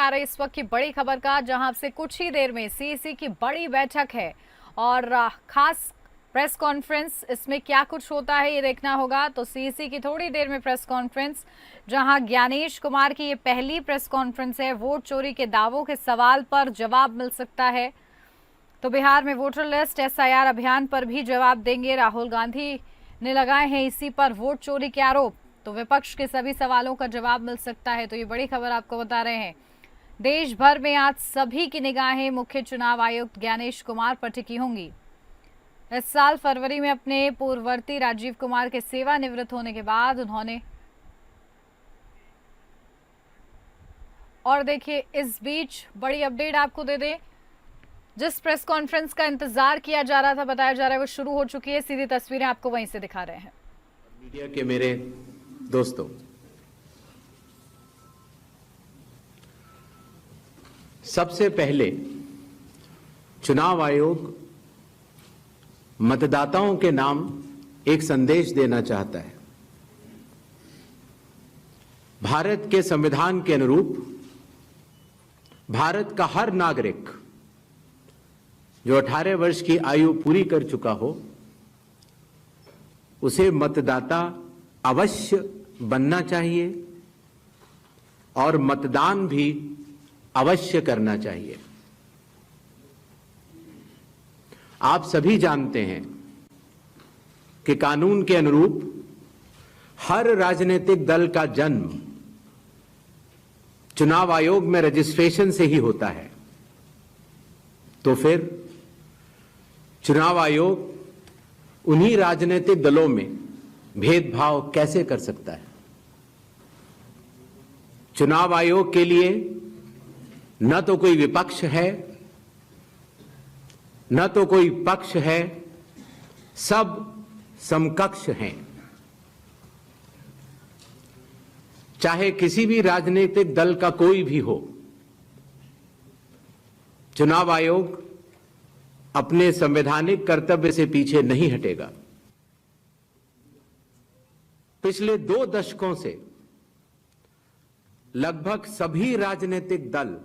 रही इस वक्त की बड़ी खबर का, जहां से कुछ ही देर में सीईसी की बड़ी बैठक है और खास प्रेस कॉन्फ्रेंस। इसमें क्या कुछ होता है ये देखना होगा। तो सीईसी की थोड़ी देर में प्रेस कॉन्फ्रेंस, जहां ज्ञानेश कुमार की ये पहली प्रेस कॉन्फ्रेंस है। वोट चोरी के दावों के सवाल पर जवाब मिल सकता है। तो बिहार में वोटर लिस्ट एसआईआर अभियान पर भी जवाब देंगे। राहुल गांधी ने लगाए हैं इसी पर वोट चोरी के आरोप। तो विपक्ष के सभी सवालों का जवाब मिल सकता है। तो ये बड़ी खबर आपको बता रहे हैं। देश भर में आज सभी की निगाहें मुख्य चुनाव आयुक्त ज्ञानेश कुमार पर टिकी होंगी। इस साल फरवरी में अपने पूर्ववर्ती राजीव कुमार के सेवानिवृत्त होने के बाद उन्होंने, और देखिए इस बीच बड़ी अपडेट आपको दे दें, जिस प्रेस कॉन्फ्रेंस का इंतजार किया जा रहा था, बताया जा रहा है वो शुरू हो चुकी है। सीधी तस्वीरें आपको वहीं से दिखा रहे हैं। मीडिया के मेरे दोस्तों, सबसे पहले चुनाव आयोग मतदाताओं के नाम एक संदेश देना चाहता है। भारत के संविधान के अनुरूप भारत का हर नागरिक जो 18 वर्ष की आयु पूरी कर चुका हो, उसे मतदाता अवश्य बनना चाहिए और मतदान भी अवश्य करना चाहिए। आप सभी जानते हैं कि कानून के अनुरूप हर राजनीतिक दल का जन्म चुनाव आयोग में रजिस्ट्रेशन से ही होता है। तो फिर चुनाव आयोग उन्हीं राजनीतिक दलों में भेदभाव कैसे कर सकता है? चुनाव आयोग के लिए न तो कोई विपक्ष है, न तो कोई पक्ष है, सब समकक्ष हैं। चाहे किसी भी राजनीतिक दल का कोई भी हो, चुनाव आयोग अपने संवैधानिक कर्तव्य से पीछे नहीं हटेगा। पिछले 2 दशकों से लगभग सभी राजनीतिक दल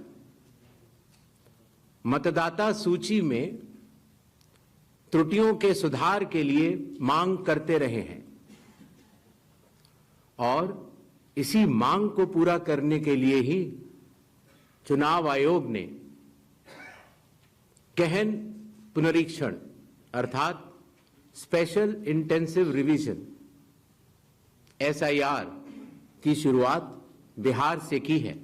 मतदाता सूची में त्रुटियों के सुधार के लिए मांग करते रहे हैं और इसी मांग को पूरा करने के लिए ही चुनाव आयोग ने गहन पुनरीक्षण अर्थात स्पेशल इंटेंसिव रिवीजन एसआईआर की शुरुआत बिहार से की है।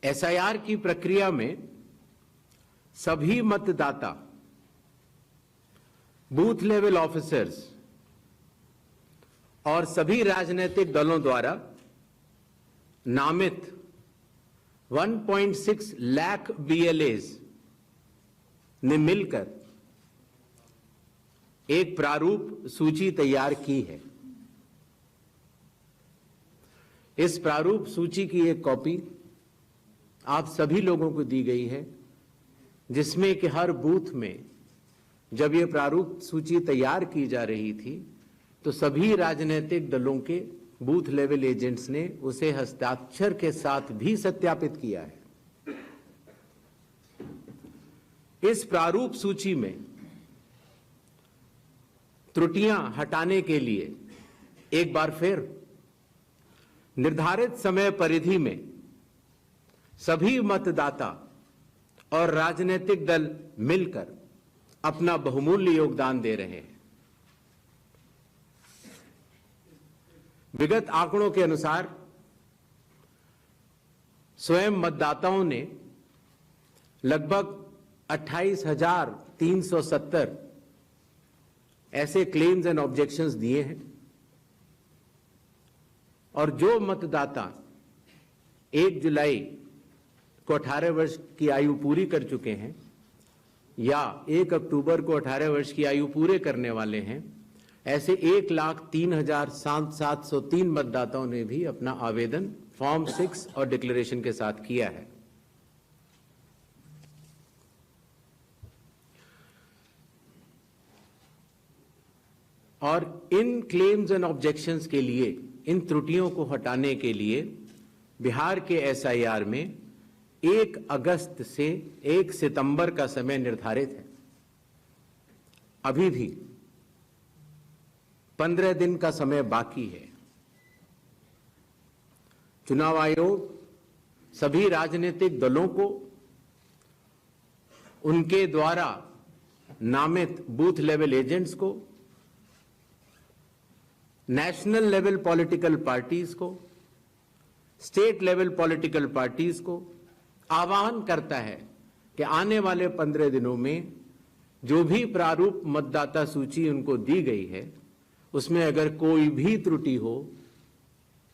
एसआईआर की प्रक्रिया में सभी मतदाता, बूथ लेवल ऑफिसर्स और सभी राजनीतिक दलों द्वारा नामित 1.6 लाख BLAs ने मिलकर एक प्रारूप सूची तैयार की है। इस प्रारूप सूची की एक कॉपी आप सभी लोगों को दी गई है, जिसमें कि हर बूथ में जब ये प्रारूप सूची तैयार की जा रही थी तो सभी राजनीतिक दलों के बूथ लेवल एजेंट्स ने उसे हस्ताक्षर के साथ भी सत्यापित किया है। इस प्रारूप सूची में त्रुटियां हटाने के लिए एक बार फिर निर्धारित समय परिधि में सभी मतदाता और राजनीतिक दल मिलकर अपना बहुमूल्य योगदान दे रहे हैं। विगत आंकड़ों के अनुसार स्वयं मतदाताओं ने लगभग 28,370 ऐसे क्लेम्स एंड ऑब्जेक्शंस दिए हैं और जो मतदाता 1 जुलाई को 18 वर्ष की आयु पूरी कर चुके हैं या 1 अक्टूबर को 18 वर्ष की आयु पूरे करने वाले हैं, ऐसे 1,03,703 मतदाताओं ने भी अपना आवेदन फॉर्म 6 और डिक्लेरेशन के साथ किया है। और इन क्लेम्स एंड ऑब्जेक्शंस के लिए इन त्रुटियों को हटाने के लिए बिहार के एसआईआर में 1 अगस्त से 1 सितंबर का समय निर्धारित है। अभी भी 15 दिन का समय बाकी है। चुनाव आयोग सभी राजनीतिक दलों को उनके द्वारा नामित बूथ लेवल एजेंट्स को, नेशनल लेवल पॉलिटिकल पार्टीज को, स्टेट लेवल पॉलिटिकल पार्टीज को आह्वान करता है कि आने वाले 15 दिनों में जो भी प्रारूप मतदाता सूची उनको दी गई है उसमें अगर कोई भी त्रुटि हो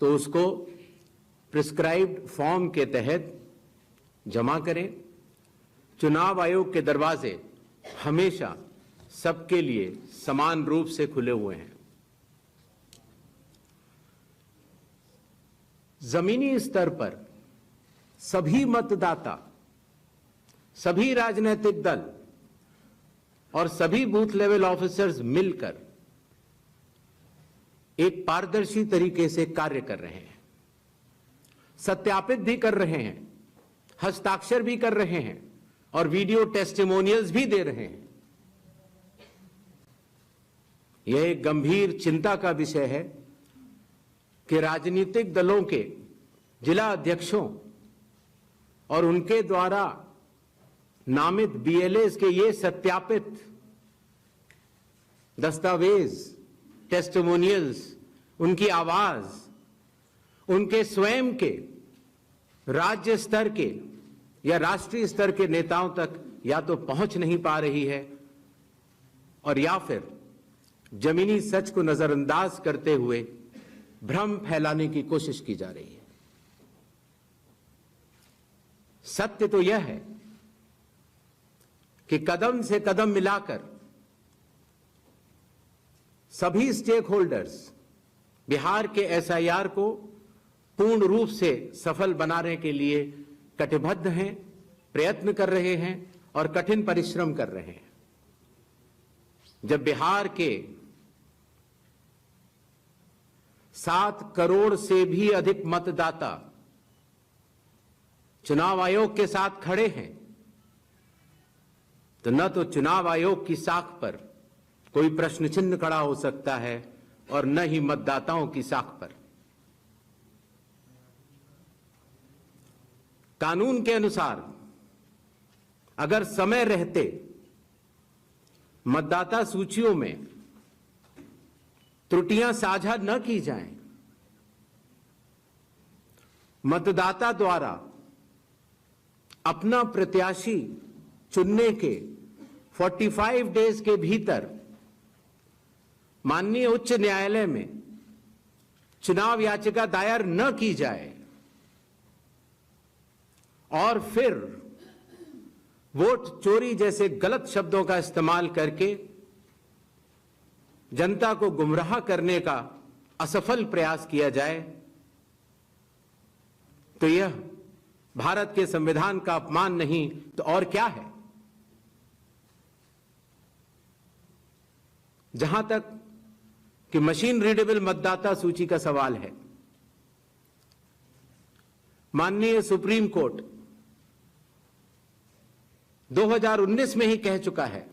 तो उसको प्रिस्क्राइब्ड फॉर्म के तहत जमा करें। चुनाव आयोग के दरवाजे हमेशा सबके लिए समान रूप से खुले हुए हैं। जमीनी स्तर पर सभी मतदाता, सभी राजनीतिक दल और सभी बूथ लेवल ऑफिसर्स मिलकर एक पारदर्शी तरीके से कार्य कर रहे हैं, सत्यापित भी कर रहे हैं, हस्ताक्षर भी कर रहे हैं और वीडियो टेस्टिमोनियल्स भी दे रहे हैं। यह एक गंभीर चिंता का विषय है कि राजनीतिक दलों के जिला अध्यक्षों और उनके द्वारा नामित बीएलएस के ये सत्यापित दस्तावेज, टेस्टिमोनियल्स, उनकी आवाज उनके स्वयं के राज्य स्तर के या राष्ट्रीय स्तर के नेताओं तक या तो पहुंच नहीं पा रही है और या फिर जमीनी सच को नजरअंदाज करते हुए भ्रम फैलाने की कोशिश की जा रही है। सत्य तो यह है कि कदम से कदम मिलाकर सभी स्टेक होल्डर्स बिहार के एसआईआर को पूर्ण रूप से सफल बनाने के लिए कटिबद्ध हैं, प्रयत्न कर रहे हैं और कठिन परिश्रम कर रहे हैं। जब बिहार के 7 करोड़ से भी अधिक मतदाता चुनाव आयोग के साथ खड़े हैं तो न तो चुनाव आयोग की साख पर कोई प्रश्न चिन्ह खड़ा हो सकता है और न ही मतदाताओं की साख पर। कानून के अनुसार अगर समय रहते मतदाता सूचियों में त्रुटियां साझा न की जाएं, मतदाता द्वारा अपना प्रत्याशी चुनने के 45 डेज के भीतर माननीय उच्च न्यायालय में चुनाव याचिका दायर न की जाए और फिर वोट चोरी जैसे गलत शब्दों का इस्तेमाल करके जनता को गुमराह करने का असफल प्रयास किया जाए तो यह भारत के संविधान का अपमान नहीं तो और क्या है। जहां तक कि मशीन रीडेबल मतदाता सूची का सवाल है, माननीय सुप्रीम कोर्ट 2019 में ही कह चुका है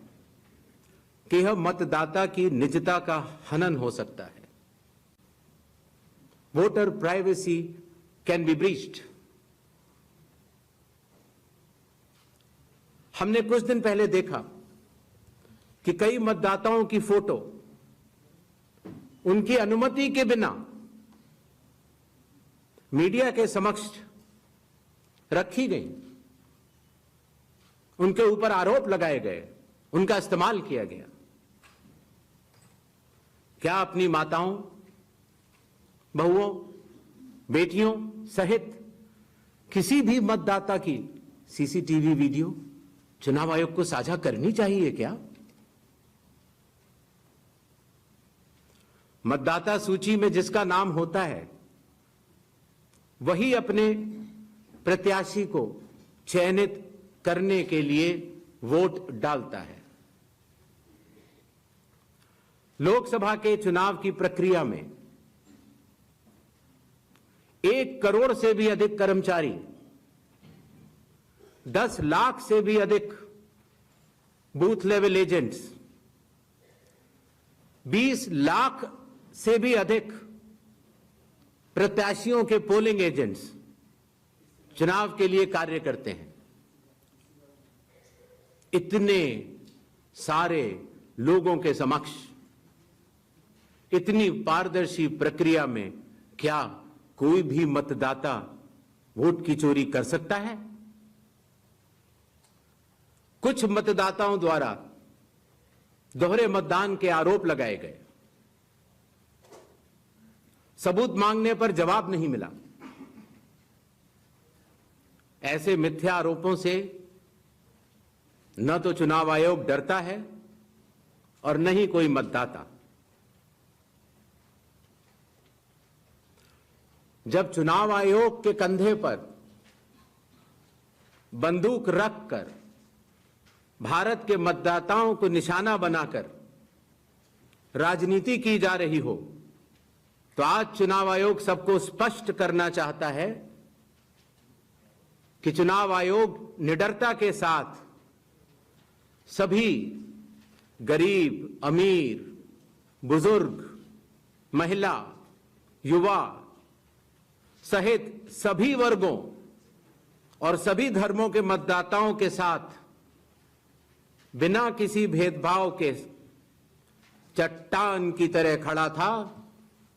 कि यह मतदाता की निजता का हनन हो सकता है। Voter privacy can be breached. हमने कुछ दिन पहले देखा कि कई मतदाताओं की फोटो उनकी अनुमति के बिना मीडिया के समक्ष रखी गई, उनके ऊपर आरोप लगाए गए, उनका इस्तेमाल किया गया। क्या अपनी माताओं, बहुओं, बेटियों सहित किसी भी मतदाता की सीसीटीवी वीडियो चुनाव आयोग को साझा करनी चाहिए क्या? मतदाता सूची में जिसका नाम होता है वही अपने प्रत्याशी को चयनित करने के लिए वोट डालता है। लोकसभा के चुनाव की प्रक्रिया में 1 करोड़ से भी अधिक कर्मचारी, 10 लाख से भी अधिक बूथ लेवल एजेंट्स, 20 लाख से भी अधिक प्रत्याशियों के पोलिंग एजेंट्स चुनाव के लिए कार्य करते हैं। इतने सारे लोगों के समक्ष इतनी पारदर्शी प्रक्रिया में क्या कोई भी मतदाता वोट की चोरी कर सकता है? कुछ मतदाताओं द्वारा दोहरे मतदान के आरोप लगाए गए, सबूत मांगने पर जवाब नहीं मिला। ऐसे मिथ्या आरोपों से न तो चुनाव आयोग डरता है और न ही कोई मतदाता। जब चुनाव आयोग के कंधे पर बंदूक रखकर भारत के मतदाताओं को निशाना बनाकर राजनीति की जा रही हो, तो आज चुनाव आयोग सबको स्पष्ट करना चाहता है कि चुनाव आयोग निडरता के साथ सभी गरीब, अमीर, बुजुर्ग, महिला, युवा सहित सभी वर्गों और सभी धर्मों के मतदाताओं के साथ बिना किसी भेदभाव के चट्टान की तरह खड़ा था,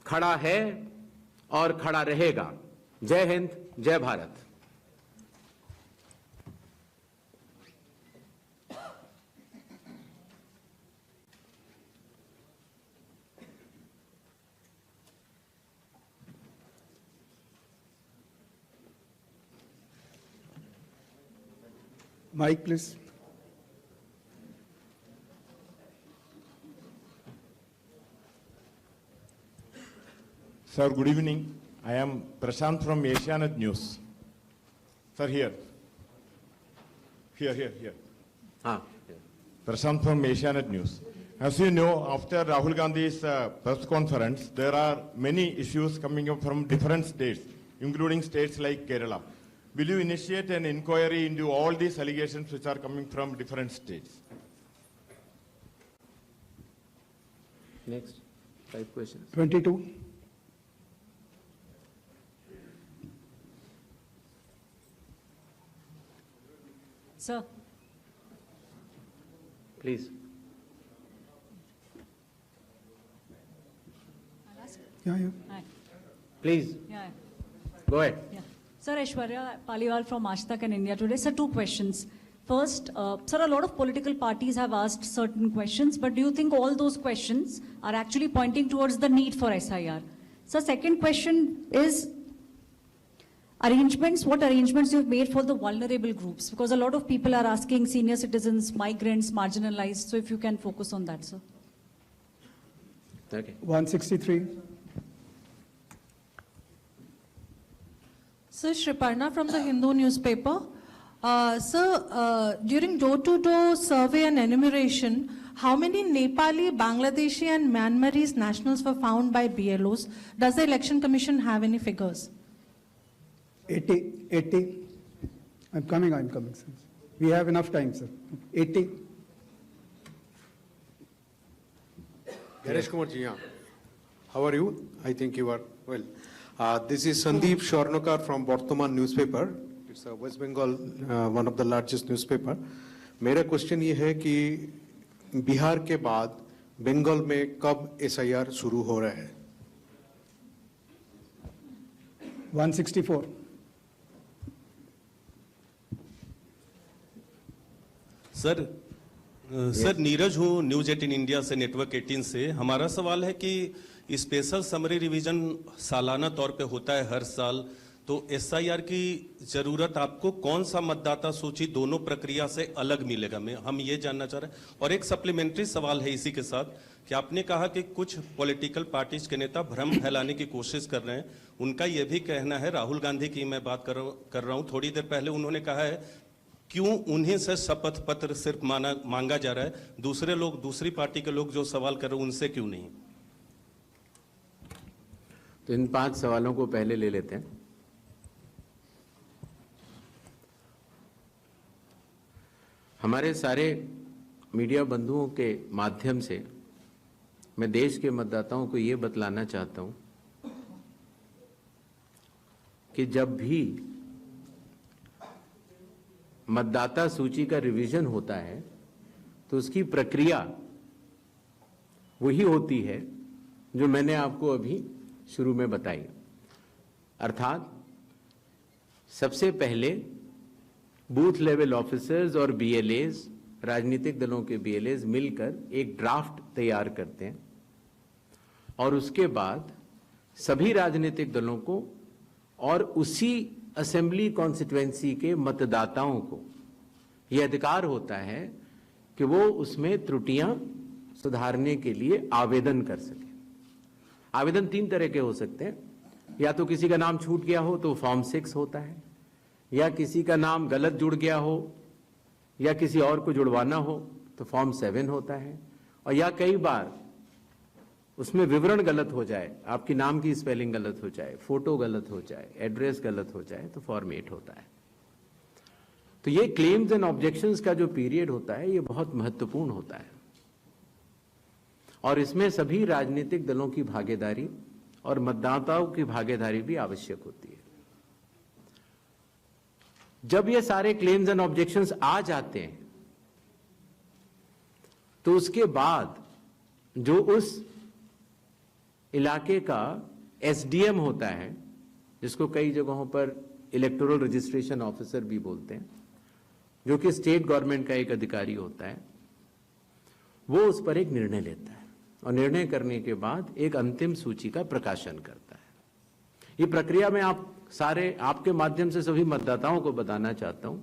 खड़ा है और खड़ा रहेगा। जय हिंद, जय Bharat. Mic, please. Sir, good evening. I am Prashant from Asianet News. Sir, here. Here. हाँ, Prashant from Asianet News. As you know, after Rahul Gandhi's press conference, there are many issues coming up from different states, including states like Kerala. Will you initiate an inquiry into all these allegations which are coming from different states? next 5 questions. 22. Sir, Please. Yeah. hi. Please, Yeah. go ahead. Yeah. Sir, Aishwarya Paliwal from Aaj Tak and India Today. Sir, 2 questions. First, sir, a lot of political parties have asked certain questions, but do you think all those questions are actually pointing towards the need for SIR? Sir, second question is what arrangements you've made for the vulnerable groups? Because a lot of people are asking senior citizens, migrants, marginalized. So if you can focus on that, sir. Okay. 163. Sir, Shriparna from the Hindu newspaper. Sir, during door-to-door survey and enumeration, how many Nepali, Bangladeshi and Myanmarese nationals were found by BLOs? Does the Election Commission have any figures? 80. I'm coming, sir. We have enough time, sir. 80. Ganesh Kumar ji, how are you? I think you are well. This is Sandeep Shornokar from Bartaman newspaper. It's a West Bengal, one of the largest newspaper. मेरा question ये है कि बिहार के बाद बंगाल में कब SIR शुरू हो रहा है? 164. सर नीरज हूँ न्यूज 18 इंडिया से, नेटवर्क 18 से। हमारा सवाल है कि स्पेशल समरी रिवीजन सालाना तौर पे होता है हर साल, तो SIR की जरूरत आपको कौन सा मतदाता सूची दोनों प्रक्रिया से अलग मिलेगा, हम ये जानना चाह रहे हैं। और एक सप्लीमेंट्री सवाल है इसी के साथ कि आपने कहा कि कुछ पॉलिटिकल पार्टीज के नेता भ्रम फैलाने की कोशिश कर रहे हैं। उनका यह भी कहना है, राहुल गांधी की मैं बात कर रहा हूँ, थोड़ी देर पहले उन्होंने कहा है क्यों उन्हीं से शपथ पत्र सिर्फ मांगा जा रहा है, दूसरे लोग, दूसरी पार्टी के लोग जो सवाल कर रहे हैं उनसे क्यों नहीं? तो इन 5 सवालों को पहले ले लेते हैं। हमारे सारे मीडिया बंधुओं के माध्यम से मैं देश के मतदाताओं को ये बतलाना चाहता हूं कि जब भी मतदाता सूची का रिवीजन होता है तो उसकी प्रक्रिया वही होती है जो मैंने आपको अभी शुरू में बताई। अर्थात सबसे पहले बूथ लेवल ऑफिसर्स और बीएलएज, राजनीतिक दलों के बीएलएज मिलकर एक ड्राफ्ट तैयार करते हैं और उसके बाद सभी राजनीतिक दलों को और उसी असेंबली कॉन्स्टिट्यूएंसी के मतदाताओं को यह अधिकार होता है कि वो उसमें त्रुटियां सुधारने के लिए आवेदन कर सके। आवेदन 3 तरह के हो सकते हैं, या तो किसी का नाम छूट गया हो तो फॉर्म 6 होता है, या किसी का नाम गलत जुड़ गया हो या किसी और को जुड़वाना हो तो फॉर्म 7 होता है, और या कई बार उसमें विवरण गलत हो जाए, आपकी नाम की स्पेलिंग गलत हो जाए, फोटो गलत हो जाए, एड्रेस गलत हो जाए तो फॉर्म 8 होता है। तो ये क्लेम्स एंड ऑब्जेक्शंस का जो पीरियड होता है ये बहुत महत्वपूर्ण होता है और इसमें सभी राजनीतिक दलों की भागीदारी और मतदाताओं की भागीदारी भी आवश्यक होती है। जब ये सारे क्लेम्स एंड ऑब्जेक्शंस आ जाते हैं तो उसके बाद जो उस इलाके का एसडीएम होता है, जिसको कई जगहों पर इलेक्टोरल रजिस्ट्रेशन ऑफिसर भी बोलते हैं, जो कि स्टेट गवर्नमेंट का एक अधिकारी होता है, वो उस पर एक निर्णय लेता है और निर्णय करने के बाद एक अंतिम सूची का प्रकाशन करता है। ये प्रक्रिया में आपके माध्यम से सभी मतदाताओं को बताना चाहता हूं,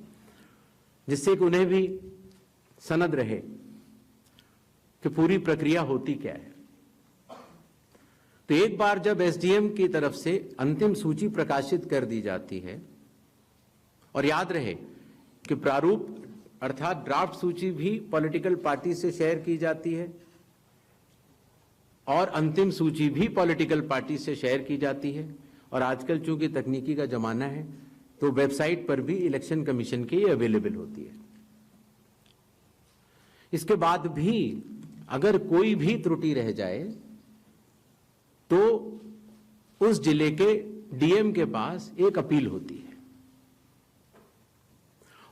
जिससे कि उन्हें भी सनद रहे कि पूरी प्रक्रिया होती क्या है। तो एक बार जब एसडीएम की तरफ से अंतिम सूची प्रकाशित कर दी जाती है, और याद रहे कि प्रारूप अर्थात ड्राफ्ट सूची भी पॉलिटिकल पार्टी से शेयर की जाती है और अंतिम सूची भी पॉलिटिकल पार्टी से शेयर की जाती है, और आजकल चूंकि तकनीकी का जमाना है तो वेबसाइट पर भी इलेक्शन कमीशन की अवेलेबल होती है। इसके बाद भी अगर कोई भी त्रुटि रह जाए तो उस जिले के डीएम के पास एक अपील होती है,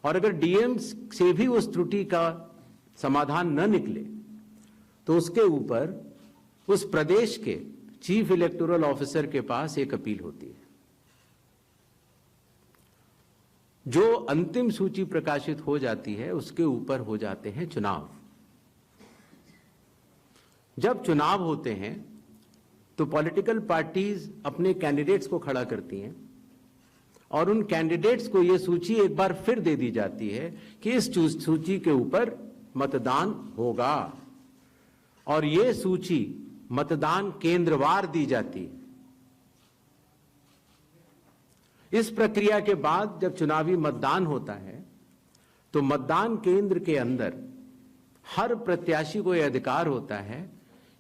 और अगर डीएम से भी उस त्रुटि का समाधान न निकले तो उसके ऊपर उस प्रदेश के चीफ इलेक्टोरल ऑफिसर के पास एक अपील होती है। जो अंतिम सूची प्रकाशित हो जाती है उसके ऊपर हो जाते हैं चुनाव। जब चुनाव होते हैं तो पॉलिटिकल पार्टीज अपने कैंडिडेट्स को खड़ा करती हैं और उन कैंडिडेट्स को यह सूची एक बार फिर दे दी जाती है कि इस सूची के ऊपर मतदान होगा, और यह सूची मतदान केंद्रवार दी जाती है। इस प्रक्रिया के बाद जब चुनावी मतदान होता है तो मतदान केंद्र के अंदर हर प्रत्याशी को यह अधिकार होता है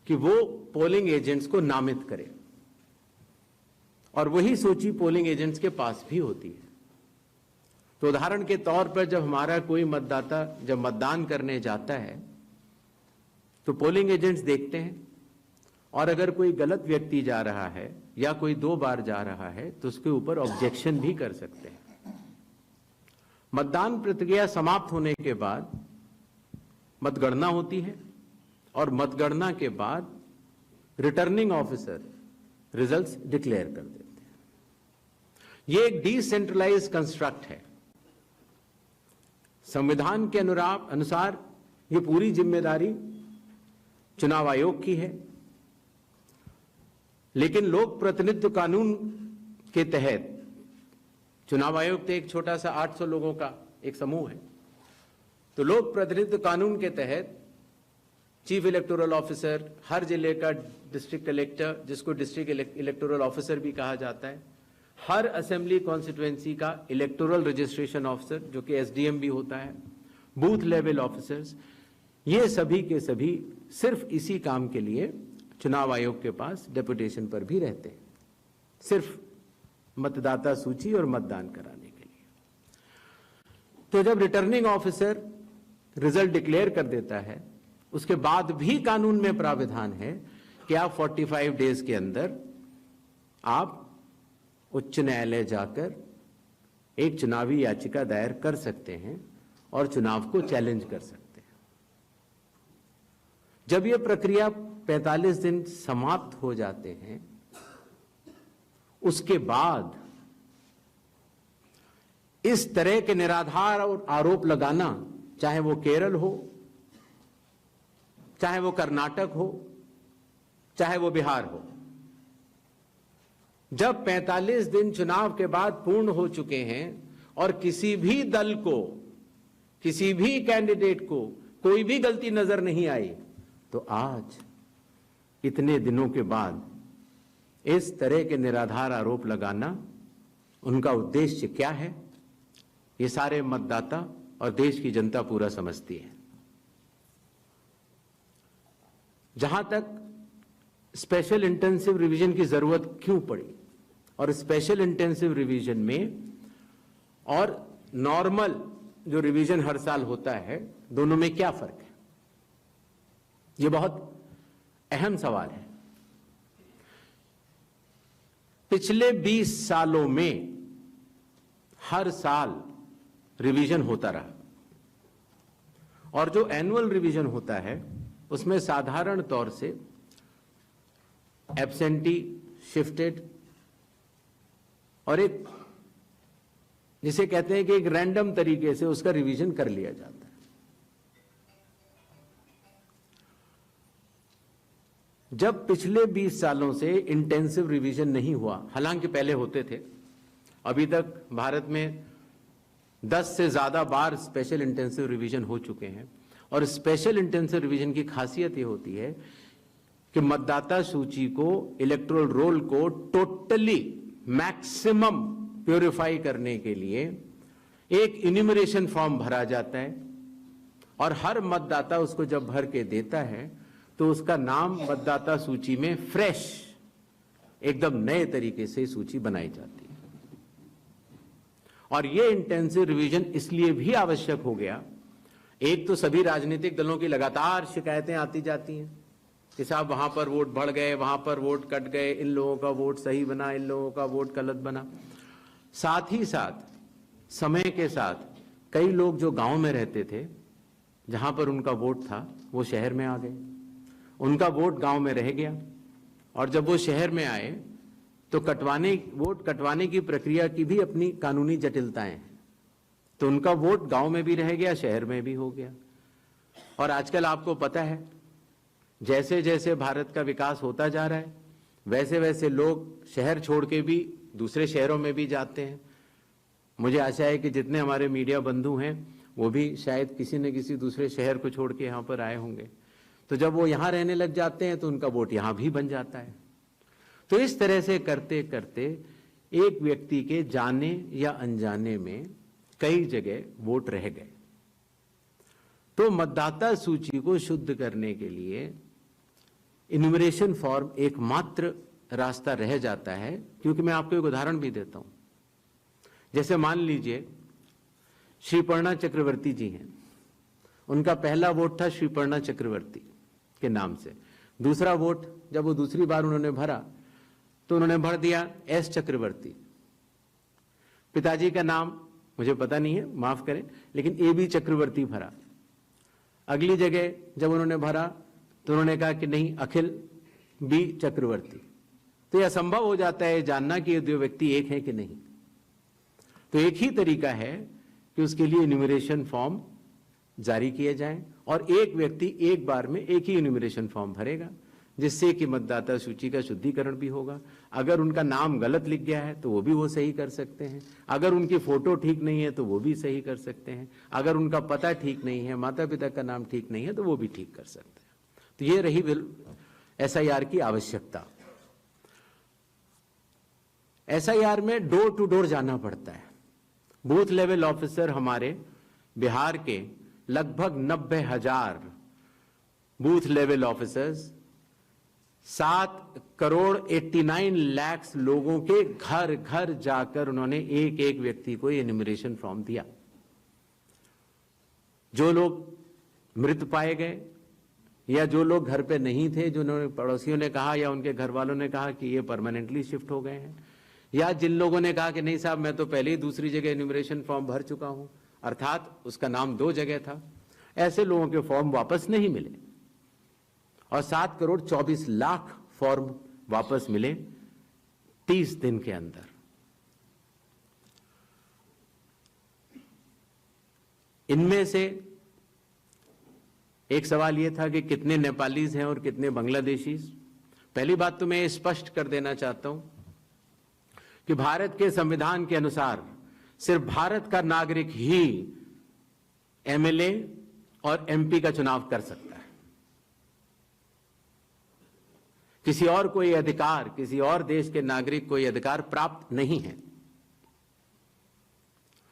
कि वो पोलिंग एजेंट्स को नामित करे, और वही सूची पोलिंग एजेंट्स के पास भी होती है। तो उदाहरण के तौर पर जब हमारा कोई मतदाता जब मतदान करने जाता है तो पोलिंग एजेंट्स देखते हैं, और अगर कोई गलत व्यक्ति जा रहा है या कोई 2 बार जा रहा है तो उसके ऊपर ऑब्जेक्शन भी कर सकते हैं। मतदान प्रक्रिया समाप्त होने के बाद मतगणना होती है, और मतगणना के बाद रिटर्निंग ऑफिसर रिजल्ट्स डिक्लेयर कर देते हैं। यह एक डिसेंट्रलाइज्ड कंस्ट्रक्ट है। संविधान के अनुसार यह पूरी जिम्मेदारी चुनाव आयोग की है, लेकिन लोक प्रतिनिधित्व कानून के तहत चुनाव आयोग तो एक छोटा सा 800 लोगों का एक समूह है, तो लोक प्रतिनिधित्व कानून के तहत चीफ इलेक्टोरल ऑफिसर, हर जिले का डिस्ट्रिक्ट कलेक्टर, जिसको डिस्ट्रिक्ट इलेक्टोरल ऑफिसर भी कहा जाता है, हर असेंबली कॉन्स्टिट्यूएंसी का इलेक्टोरल रजिस्ट्रेशन ऑफिसर जो कि एसडीएम भी होता है, बूथ लेवल ऑफिसर्स, ये सभी के सभी सिर्फ इसी काम के लिए चुनाव आयोग के पास डेपुटेशन पर भी रहते हैं, सिर्फ मतदाता सूची और मतदान कराने के लिए। तो जब रिटर्निंग ऑफिसर रिजल्ट डिक्लेयर कर देता है, उसके बाद भी कानून में प्राविधान है कि आप 45 डेज के अंदर आप उच्च न्यायालय जाकर एक चुनावी याचिका दायर कर सकते हैं और चुनाव को चैलेंज कर सकते हैं। जब यह प्रक्रिया 45 दिन समाप्त हो जाते हैं, उसके बाद इस तरह के निराधार और आरोप लगाना, चाहे वो केरल हो, चाहे वो कर्नाटक हो, चाहे वो बिहार हो, जब 45 दिन चुनाव के बाद पूर्ण हो चुके हैं और किसी भी दल को, किसी भी कैंडिडेट को कोई भी गलती नजर नहीं आई, तो आज इतने दिनों के बाद इस तरह के निराधार आरोप लगाना, उनका उद्देश्य क्या है, ये सारे मतदाता और देश की जनता पूरा समझती है। जहां तक स्पेशल इंटेंसिव रिवीजन की जरूरत क्यों पड़ी और स्पेशल इंटेंसिव रिवीजन में और नॉर्मल जो रिवीजन हर साल होता है, दोनों में क्या फर्क है, यह बहुत अहम सवाल है। पिछले 20 सालों में हर साल रिवीजन होता रहा और जो एनुअल रिवीजन होता है उसमें साधारण तौर से एब्सेंटी, शिफ्टेड और एक जिसे कहते हैं कि एक रैंडम तरीके से उसका रिवीजन कर लिया जाता है। जब पिछले 20 सालों से इंटेंसिव रिवीजन नहीं हुआ, हालांकि पहले होते थे, अभी तक भारत में 10 से ज्यादा बार स्पेशल इंटेंसिव रिवीजन हो चुके हैं। और स्पेशल इंटेंसिव रिवीजन की खासियत ये होती है कि मतदाता सूची को, इलेक्टोरल रोल को टोटली मैक्सिमम प्योरीफाई करने के लिए एक इन्यूमरेशन फॉर्म भरा जाता है और हर मतदाता उसको जब भर के देता है तो उसका नाम मतदाता सूची में फ्रेश, एकदम नए तरीके से सूची बनाई जाती है। और यह इंटेंसिव रिवीजन इसलिए भी आवश्यक हो गया, एक तो सभी राजनीतिक दलों की लगातार शिकायतें आती जाती हैं कि साहब वहां पर वोट बढ़ गए, वहां पर वोट कट गए, इन लोगों का वोट सही बना, इन लोगों का वोट गलत बना। साथ ही साथ समय के साथ कई लोग जो गांव में रहते थे, जहां पर उनका वोट था, वो शहर में आ गए, उनका वोट गांव में रह गया और जब वो शहर में आए तो वोट कटवाने की प्रक्रिया की भी अपनी कानूनी जटिलताएं हैं, तो उनका वोट गांव में भी रह गया, शहर में भी हो गया। और आजकल आपको पता है, जैसे जैसे भारत का विकास होता जा रहा है, वैसे वैसे लोग शहर छोड़ के भी दूसरे शहरों में भी जाते हैं। मुझे आशा है कि जितने हमारे मीडिया बंधु हैं वो भी शायद किसी न किसी दूसरे शहर को छोड़ के यहाँ पर आए होंगे। तो जब वो यहाँ रहने लग जाते हैं तो उनका वोट यहाँ भी बन जाता है। तो इस तरह से करते करते एक व्यक्ति के जाने या अनजाने में कई जगह वोट रह गए। तो मतदाता सूची को शुद्ध करने के लिए इन्यूमरेशन फॉर्म एकमात्र रास्ता रह जाता है। क्योंकि मैं आपको एक उदाहरण भी देता हूं, जैसे मान लीजिए श्रीपर्णा चक्रवर्ती जी हैं, उनका पहला वोट था श्रीपर्णा चक्रवर्ती के नाम से, दूसरा वोट जब वो दूसरी बार उन्होंने भरा तो उन्होंने भर दिया एस चक्रवर्ती। पिताजी का नाम मुझे पता नहीं है, माफ करें, लेकिन ए बी चक्रवर्ती भरा। अगली जगह जब उन्होंने भरा तो उन्होंने कहा कि नहीं, अखिल बी चक्रवर्ती। तो यह असंभव हो जाता है जानना कि ये दो व्यक्ति एक हैं कि नहीं। तो एक ही तरीका है कि उसके लिए इन्यूमरेशन फॉर्म जारी किए जाएं और एक व्यक्ति एक बार में एक ही इन्यूमरेशन फॉर्म भरेगा, जिससे कि मतदाता सूची का शुद्धिकरण भी होगा। अगर उनका नाम गलत लिख गया है तो वो भी वो सही कर सकते हैं, अगर उनकी फोटो ठीक नहीं है तो वो भी सही कर सकते हैं, अगर उनका पता ठीक नहीं है, माता पिता का नाम ठीक नहीं है तो वो भी ठीक कर सकते हैं। तो ये रही SIR की आवश्यकता। SIR में डोर टू डोर जाना पड़ता है। बूथ लेवल ऑफिसर हमारे बिहार के लगभग 90,000 booth level officers 7 crore 89 lakh लोगों के घर घर जाकर उन्होंने एक एक व्यक्ति को इन्यूमरेशन फॉर्म दिया। जो लोग मृत पाए गए, या जो लोग घर पे नहीं थे, जिन्होंने पड़ोसियों ने कहा या उनके घर वालों ने कहा कि ये परमानेंटली शिफ्ट हो गए हैं, या जिन लोगों ने कहा कि नहीं साहब मैं तो पहले ही दूसरी जगह एन्यूमरेशन फॉर्म भर चुका हूं, अर्थात उसका नाम 2 जगह था, ऐसे लोगों के फॉर्म वापस नहीं मिले और 7 करोड़ 24 लाख फॉर्म वापस मिले 30 दिन के अंदर। इनमें से एक सवाल यह था कि कितने नेपालीज हैं और कितने बांग्लादेशीज। पहली बात तो मैं ये स्पष्ट कर देना चाहता हूं कि भारत के संविधान के अनुसार सिर्फ भारत का नागरिक ही एमएलए और एमपी का चुनाव कर सकता है। किसी और कोई अधिकार, किसी और देश के नागरिक को यह अधिकार प्राप्त नहीं है।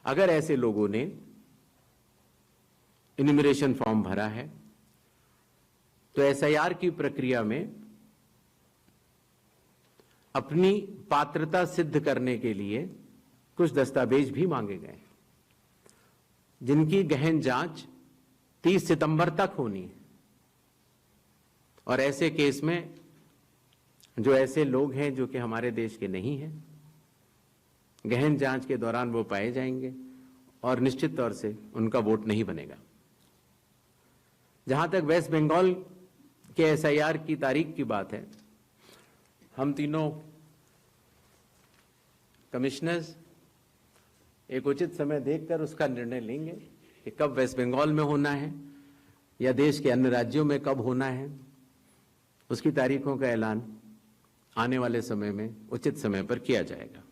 अगर ऐसे लोगों ने इन्यूमरेशन फॉर्म भरा है तो एसआईआर की प्रक्रिया में अपनी पात्रता सिद्ध करने के लिए कुछ दस्तावेज भी मांगे गए, जिनकी गहन जांच 30 सितंबर तक होनी है। और ऐसे केस में जो ऐसे लोग हैं जो कि हमारे देश के नहीं हैं, गहन जांच के दौरान वो पाए जाएंगे और निश्चित तौर से उनका वोट नहीं बनेगा। जहां तक वेस्ट बंगाल के एसआईआर की तारीख की बात है, हम तीनों कमिश्नर्स एक उचित समय देखकर उसका निर्णय लेंगे कि कब वेस्ट बंगाल में होना है या देश के अन्य राज्यों में कब होना है। उसकी तारीखों का ऐलान आने वाले समय में उचित समय पर किया जाएगा।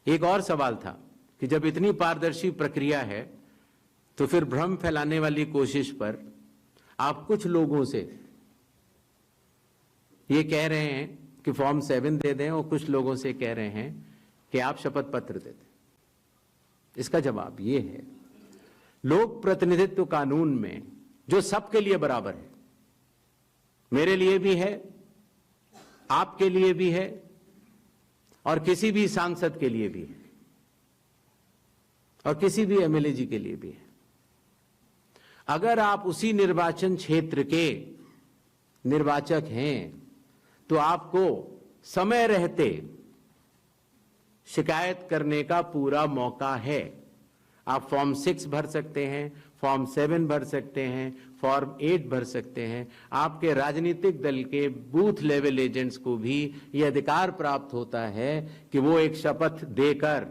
एक और सवाल था कि जब इतनी पारदर्शी प्रक्रिया है तो फिर भ्रम फैलाने वाली कोशिश पर आप कुछ लोगों से ये कह रहे हैं कि फॉर्म 7 दे दें और कुछ लोगों से कह रहे हैं कि आप शपथ पत्र दे दें। इसका जवाब ये है, लोक प्रतिनिधित्व कानून में जो सबके लिए बराबर है, मेरे लिए भी है, आपके लिए भी है और किसी भी सांसद के लिए भी है और किसी भी एमएलए जी के लिए भी है। अगर आप उसी निर्वाचन क्षेत्र के निर्वाचक हैं तो आपको समय रहते शिकायत करने का पूरा मौका है। आप फॉर्म 6 भर सकते हैं, फॉर्म 7 भर सकते हैं, फॉर्म 8 भर सकते हैं। आपके राजनीतिक दल के बूथ लेवल एजेंट्स को भी यह अधिकार प्राप्त होता है कि वो एक शपथ देकर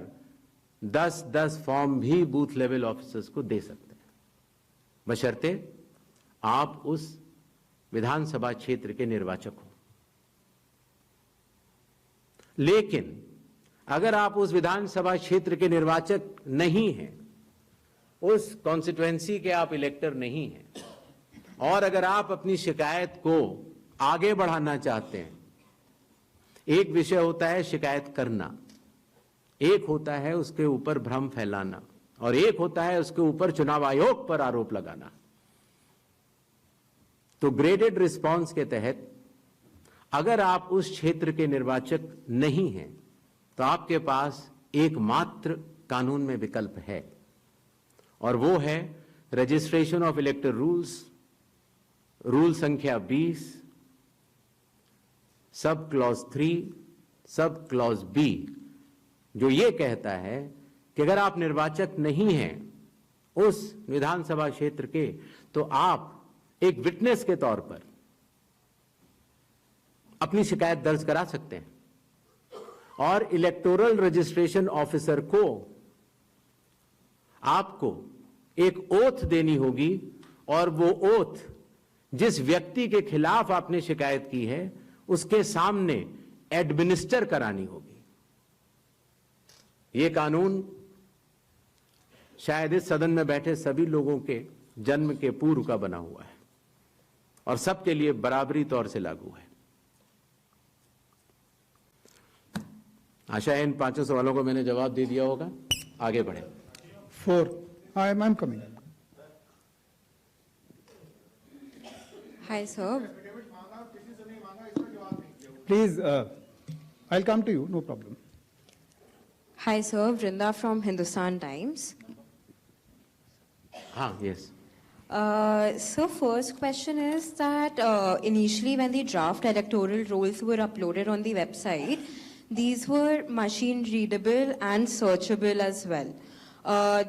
10-10 फॉर्म भी बूथ लेवल ऑफिसर्स को दे सकते हैं, बशर्ते आप उस विधानसभा क्षेत्र के निर्वाचक हो। लेकिन अगर आप उस विधानसभा क्षेत्र के निर्वाचक नहीं हैं, उस कॉन्स्टिट्यूएंसी के आप इलेक्टर नहीं हैं, और अगर आप अपनी शिकायत को आगे बढ़ाना चाहते हैं, एक विषय होता है शिकायत करना, एक होता है उसके ऊपर भ्रम फैलाना, और एक होता है उसके ऊपर चुनाव आयोग पर आरोप लगाना। तो ग्रेडेड रिस्पांस के तहत अगर आप उस क्षेत्र के निर्वाचक नहीं हैं तो आपके पास एकमात्र कानून में विकल्प है, और वो है रजिस्ट्रेशन ऑफ इलेक्टर रूल्स, रूल संख्या 20, sub clause 3, sub clause B, जो ये कहता है कि अगर आप निर्वाचक नहीं हैं उस विधानसभा क्षेत्र के तो आप एक विटनेस के तौर पर अपनी शिकायत दर्ज करा सकते हैं, और इलेक्टोरल रजिस्ट्रेशन ऑफिसर को आपको एक ओथ देनी होगी, और वो ओथ जिस व्यक्ति के खिलाफ आपने शिकायत की है उसके सामने एडमिनिस्टर करानी होगी। ये कानून शायद इस सदन में बैठे सभी लोगों के जन्म के पूर्व का बना हुआ है और सबके लिए बराबरी तौर से लागू है। आशा है इन 5 सवालों को मैंने जवाब दे दिया होगा। आगे बढ़े। 4. I'm coming. Hi, sir. Please, I'll come to you, no problem. Hi, sir. Vrinda from Hindustan Times. हाँ, yes. So first question is that initially when the draft electoral rolls were uploaded on the website, these were machine readable and searchable as well.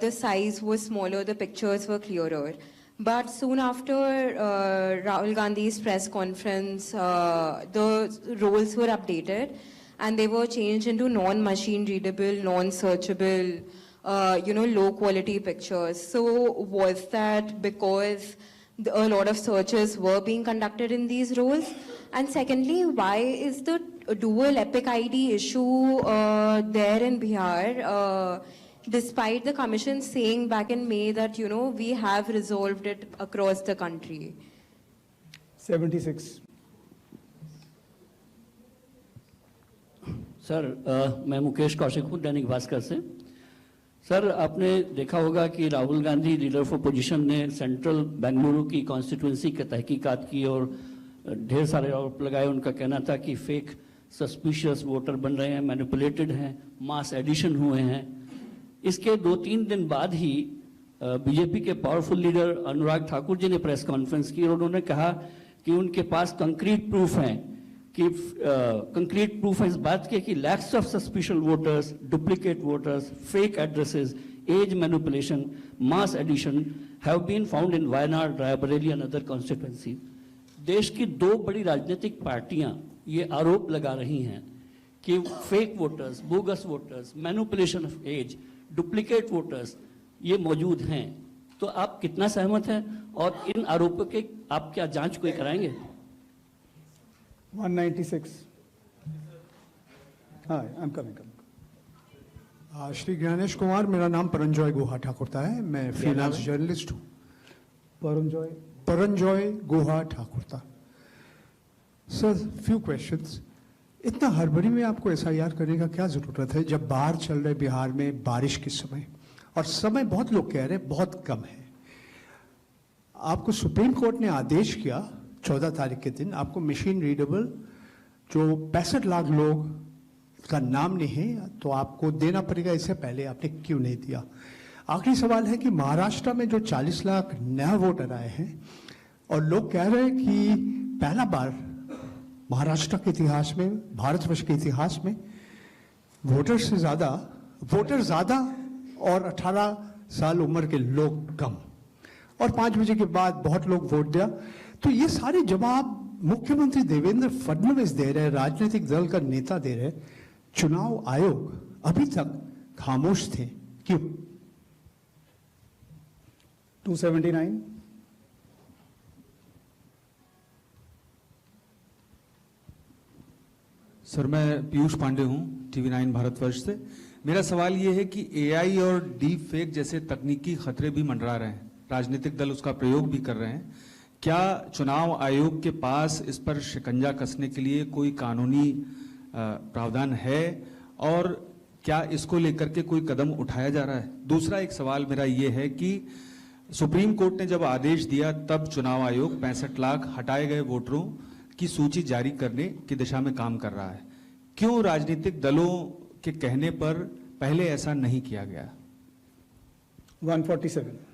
The size was smaller, the pictures were clearer. But soon after Rahul Gandhi's press conference, the rolls were updated and they were changed into non-machine readable, non-searchable, low quality pictures. So was that because a lot of searches were being conducted in these roles? And secondly, why is the dual epic ID issue there in Bihar, despite the commission saying back in May that, we have resolved it across the country? 76. Sir मैं मुकेश कौशिक हूँ दैनिक भास्कर से। Sir आपने देखा होगा कि Rahul Gandhi leader of opposition ने central Bengaluru की constituency की तहकीकात की और ढेर सारे आरोप लगाए। उनका कहना था कि फेक सस्पिशियस वोटर बन रहे हैं, मैनिपुलेटेड हैं, मास एडिशन हुए हैं। इसके 2-3 दिन बाद ही बीजेपी के पावरफुल लीडर अनुराग ठाकुर जी ने प्रेस कॉन्फ्रेंस की और उन्होंने कहा कि उनके पास कंक्रीट प्रूफ हैं कि कंक्रीट प्रूफ है इस बात के कि lakhs of suspicious voters, duplicate voters, fake addresses, age manipulation, mass addition have been found in Wayanad, Raebareli and other constituency. देश की 2 बड़ी राजनीतिक पार्टियां ये आरोप लगा रही हैं कि fake voters, bogus voters, manipulation of age, duplicate voters ये मौजूद हैं। तो आप कितना सहमत हैं और इन आरोपों के आप क्या जांच कोई कराएंगे? 196. Hi, I'm coming. Shri Gyanesh Kumar, मेरा नाम परंजॉय गुहा ठाकुरता है, मैं फ्रीलांस जर्नलिस्ट हूँ। Paranjoy Guha Thakurta. Sir, few questions. इतना हड़बड़ी में आपको एसआईआर करने का क्या जरूरत है जब बाहर चल रहे बिहार में बारिश के समय, और समय बहुत लोग कह रहे हैं बहुत कम है। आपको सुप्रीम कोर्ट ने आदेश किया 14 तारीख के दिन, आपको मशीन रीडेबल जो 65 लाख लोग का नाम नहीं है तो आपको देना पड़ेगा। इससे पहले आपने क्यों नहीं दिया? आखिरी सवाल है कि महाराष्ट्र में जो 40 लाख नया वोटर आए हैं और लोग कह रहे हैं कि पहला बार महाराष्ट्र के इतिहास में, भारतवर्ष के इतिहास में वोटर ज्यादा और 18 साल उम्र के लोग कम, और 5 बजे के बाद बहुत लोग वोट दिया। तो ये सारे जवाब मुख्यमंत्री देवेंद्र फडणवीस दे रहे, राजनीतिक दल का नेता दे रहे, चुनाव आयोग अभी तक खामोश थे, क्यों? 279. सर, मैं पीयूष पांडे हूं TV9 भारतवर्ष से। मेरा सवाल ये है कि AI और डीप फेक जैसे तकनीकी खतरे भी मंडरा रहे हैं, राजनीतिक दल उसका प्रयोग भी कर रहे हैं। क्या चुनाव आयोग के पास इस पर शिकंजा कसने के लिए कोई कानूनी प्रावधान है और क्या इसको लेकर के कोई कदम उठाया जा रहा है? दूसरा एक सवाल मेरा ये है कि सुप्रीम कोर्ट ने जब आदेश दिया तब चुनाव आयोग 65 लाख हटाए गए वोटरों की सूची जारी करने की दिशा में काम कर रहा है। क्यों राजनीतिक दलों के कहने पर पहले ऐसा नहीं किया गया? 147.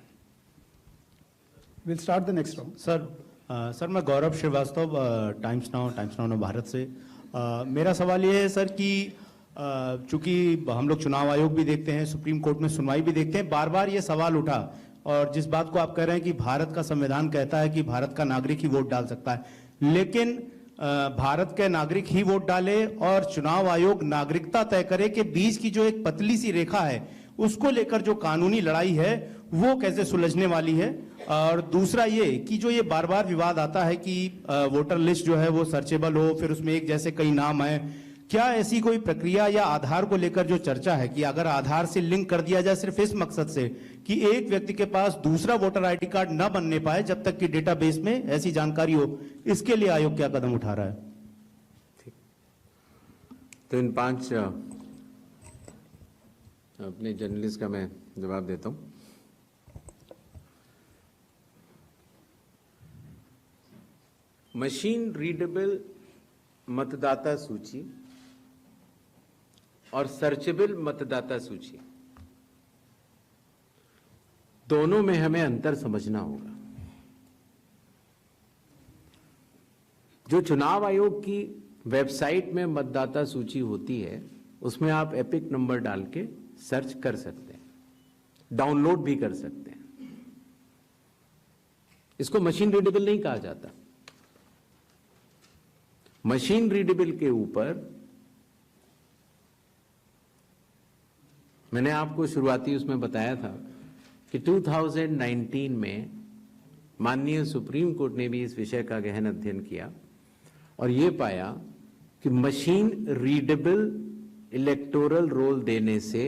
We'll start the next round. Sir मैं गौरव श्रीवास्तव, टाइम्स नाउ भारत से। मेरा सवाल ये है सर कि चूंकि हम लोग चुनाव आयोग भी देखते हैं, सुप्रीम कोर्ट में सुनवाई भी देखते हैं, बार बार ये सवाल उठा, और जिस बात को आप कह रहे हैं कि भारत का संविधान कहता है कि भारत का नागरिक ही वोट डाल सकता है, लेकिन भारत के नागरिक ही वोट डाले और चुनाव आयोग नागरिकता तय करे के बीच की जो एक पतली सी रेखा है उसको लेकर जो कानूनी लड़ाई है वो कैसे सुलझने वाली है? और दूसरा ये कि जो ये बार बार विवाद आता है कि वोटर लिस्ट जो है वो सर्चेबल हो, फिर उसमें एक जैसे कई नाम है, क्या ऐसी कोई प्रक्रिया या आधार को लेकर जो चर्चा है कि अगर आधार से लिंक कर दिया जाए सिर्फ इस मकसद से कि एक व्यक्ति के पास दूसरा वोटर आईडी कार्ड न बनने पाए जब तक कि डेटाबेस में ऐसी जानकारी हो, इसके लिए आयोग क्या कदम उठा रहा है? ठीक, तो इन 5 अपने जर्नलिस्ट का मैं जवाब देता हूं। मशीन रीडेबल मतदाता सूची और सर्चेबल मतदाता सूची दोनों में हमें अंतर समझना होगा। जो चुनाव आयोग की वेबसाइट में मतदाता सूची होती है, उसमें आप एपिक नंबर डाल के सर्च कर सकते हैं, डाउनलोड भी कर सकते हैं। इसको मशीन रीडेबल नहीं कहा जाता। मशीन रीडेबल के ऊपर मैंने आपको शुरुआती उसमें बताया था कि 2019 में माननीय सुप्रीम कोर्ट ने भी इस विषय का गहन अध्ययन किया और ये पाया कि मशीन रीडेबल इलेक्टोरल रोल देने से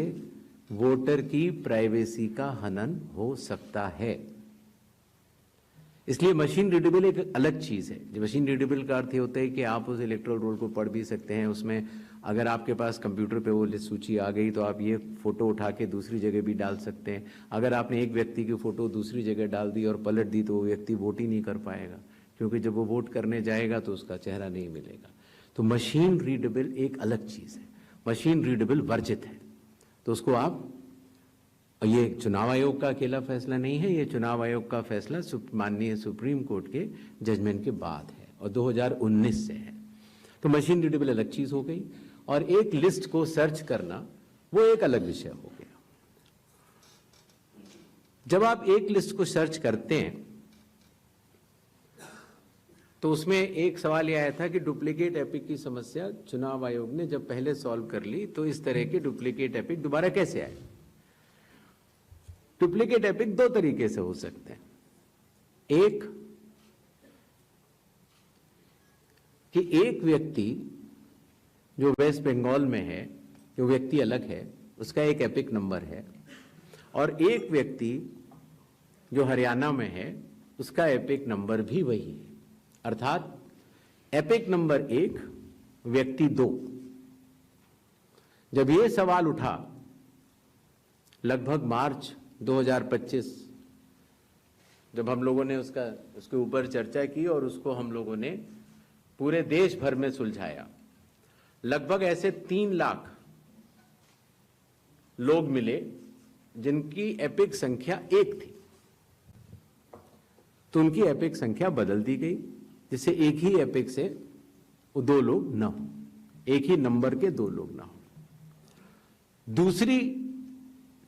वोटर की प्राइवेसी का हनन हो सकता है। इसलिए मशीन रीडेबल एक अलग चीज है। जो मशीन रीडेबल का अर्थ ये होता है कि आप उस इलेक्टोरल रोल को पढ़ भी सकते हैं। उसमें अगर आपके पास कंप्यूटर पे वो लिस्ट सूची आ गई तो आप ये फोटो उठा के दूसरी जगह भी डाल सकते हैं। अगर आपने एक व्यक्ति की फोटो दूसरी जगह डाल दी और पलट दी तो वो व्यक्ति वोट ही नहीं कर पाएगा, क्योंकि जब वो वोट करने जाएगा तो उसका चेहरा नहीं मिलेगा। तो मशीन रीडेबल एक अलग चीज है, मशीन रीडेबल वर्जित है। तो उसको आप, ये चुनाव आयोग का अकेला फैसला नहीं है, ये चुनाव आयोग का फैसला माननीय सुप्रीम कोर्ट के जजमेंट के बाद है और 2019 से है। तो मशीन रीडेबल अलग चीज हो गई और एक लिस्ट को सर्च करना वो एक अलग विषय हो गया। जब आप एक लिस्ट को सर्च करते हैं तो उसमें एक सवाल यह आया था कि डुप्लीकेट एपिक की समस्या चुनाव आयोग ने जब पहले सॉल्व कर ली तो इस तरह के डुप्लीकेट एपिक दोबारा कैसे आए। डुप्लीकेट एपिक दो तरीके से हो सकते हैं। एक कि एक व्यक्ति जो वेस्ट बंगाल में है, जो व्यक्ति अलग है, उसका एक एपिक नंबर है, और एक व्यक्ति जो हरियाणा में है उसका एपिक नंबर भी वही है। अर्थात एपिक नंबर 1 व्यक्ति 2। जब ये सवाल उठा लगभग मार्च 2025, जब हम लोगों ने उसके ऊपर चर्चा की और उसको हम लोगों ने पूरे देश भर में सुलझाया, लगभग ऐसे 3 लाख लोग मिले जिनकी एपिक संख्या 1 थी। तो उनकी एपिक संख्या बदल दी गई, जिससे एक ही एपिक से 2 लोग ना हो, एक ही नंबर के 2 लोग ना हो। दूसरी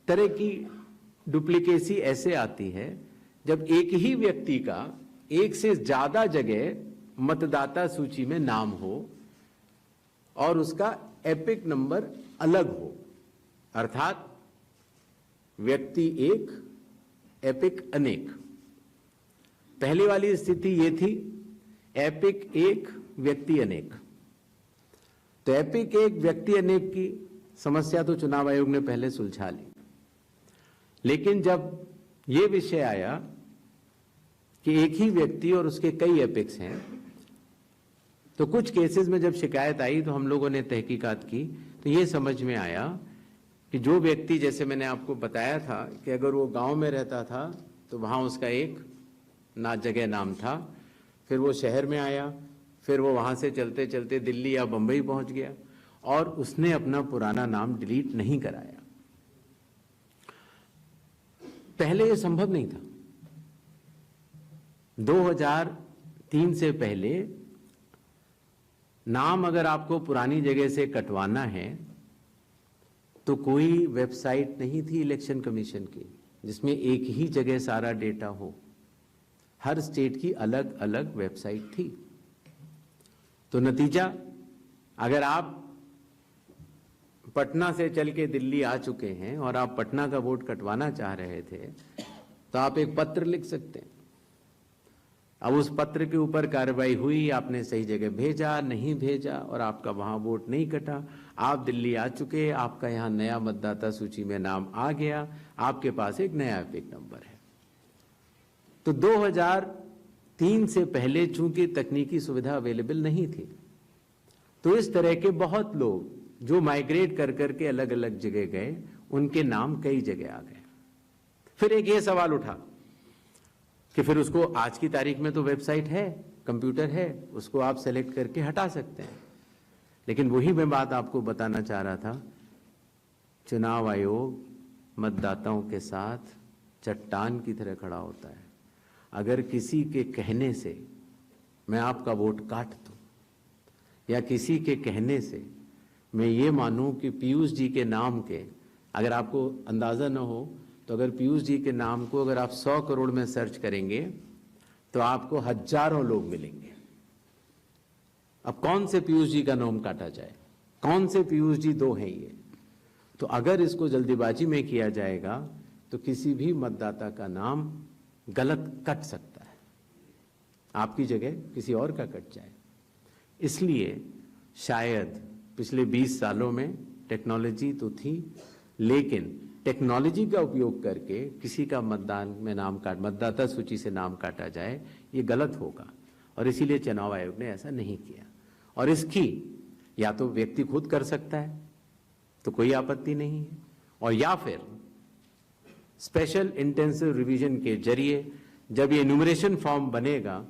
तरह की डुप्लीकेसी ऐसे आती है जब एक ही व्यक्ति का एक से ज्यादा जगह मतदाता सूची में नाम हो और उसका एपिक नंबर अलग हो। अर्थात व्यक्ति 1 एपिक अनेक। पहली वाली स्थिति ये थी एपिक 1 व्यक्ति अनेक। तो एपिक 1 व्यक्ति अनेक की समस्या तो चुनाव आयोग ने पहले सुलझा ली, लेकिन जब ये विषय आया कि एक ही व्यक्ति और उसके कई एपिक्स हैं, तो कुछ केसेस में जब शिकायत आई तो हम लोगों ने तहकीकात की तो ये समझ में आया कि जो व्यक्ति, जैसे मैंने आपको बताया था कि अगर वो गांव में रहता था तो वहां उसका एक जगह नाम था, फिर वो शहर में आया, फिर वो वहां से चलते चलते दिल्ली या बंबई पहुंच गया और उसने अपना पुराना नाम डिलीट नहीं कराया। पहले ये संभव नहीं था। 2003 से पहले नाम अगर आपको पुरानी जगह से कटवाना है तो कोई वेबसाइट नहीं थी इलेक्शन कमीशन की जिसमें एक ही जगह सारा डेटा हो। हर स्टेट की अलग अलग वेबसाइट थी। तो नतीजा, अगर आप पटना से चल के दिल्ली आ चुके हैं और आप पटना का वोट कटवाना चाह रहे थे तो आप एक पत्र लिख सकते हैं। अब उस पत्र के ऊपर कार्रवाई हुई, आपने सही जगह भेजा, नहीं भेजा और आपका वहां वोट नहीं कटा। आप दिल्ली आ चुके, आपका यहां नया मतदाता सूची में नाम आ गया, आपके पास एक नया एपिक नंबर है। तो 2003 से पहले चूंकि तकनीकी सुविधा अवेलेबल नहीं थी, तो इस तरह के बहुत लोग जो माइग्रेट कर करके अलग अलग जगह गए, उनके नाम कई जगह आ गए। फिर एक ये सवाल उठा कि फिर उसको आज की तारीख में तो वेबसाइट है, कंप्यूटर है, उसको आप सेलेक्ट करके हटा सकते हैं। लेकिन वही मैं बात आपको बताना चाह रहा था, चुनाव आयोग मतदाताओं के साथ चट्टान की तरह खड़ा होता है। अगर किसी के कहने से मैं आपका वोट काट दूं या किसी के कहने से मैं ये मानूं कि पीयूष जी के नाम के, अगर आपको अंदाज़ा न हो तो अगर पीयूष जी के नाम को अगर आप 100 करोड़ में सर्च करेंगे तो आपको हजारों लोग मिलेंगे। अब कौन से पीयूष जी का नाम काटा जाए? कौन से पीयूष जी दो हैं ये? तो अगर इसको जल्दीबाजी में किया जाएगा तो किसी भी मतदाता का नाम गलत कट सकता है, आपकी जगह किसी और का कट जाए। इसलिए शायद पिछले 20 सालों में टेक्नोलॉजी तो थी, लेकिन टेक्नोलॉजी का उपयोग करके किसी का मतदान में नाम मतदाता सूची से नाम काटा जाए, ये गलत होगा। और इसीलिए चुनाव आयोग ने ऐसा नहीं किया। और इसकी या तो व्यक्ति खुद कर सकता है तो कोई आपत्ति नहीं है, और या फिर स्पेशल इंटेंसिव रिवीजन के जरिए जब ये एन्यूमरेशन फॉर्म बनेगा